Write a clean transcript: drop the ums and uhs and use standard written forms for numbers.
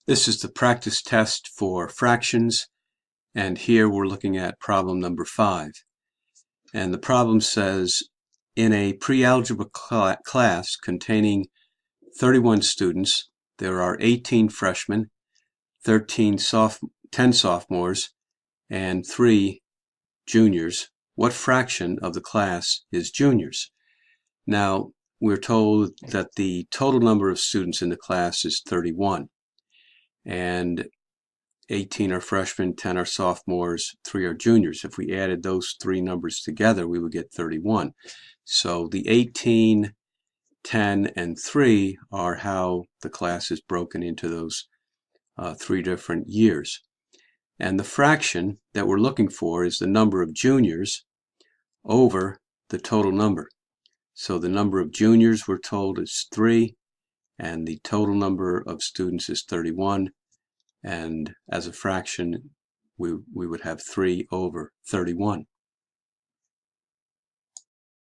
This is the practice test for fractions, and here we're looking at problem number 5. And the problem says, in a pre-algebra class containing 31 students, there are 18 freshmen, 10 sophomores, and 3 juniors. What fraction of the class is juniors? Now, we're told that the total number of students in the class is 31. And 18 are freshmen, 10 are sophomores, 3 are juniors. If we added those 3 numbers together, we would get 31. So the 18, 10, and 3 are how the class is broken into those 3 different years. And the fraction that we're looking for is the number of juniors over the total number. So the number of juniors, we're told, is 3, and the total number of students is 31. And as a fraction, we would have 3 over 31.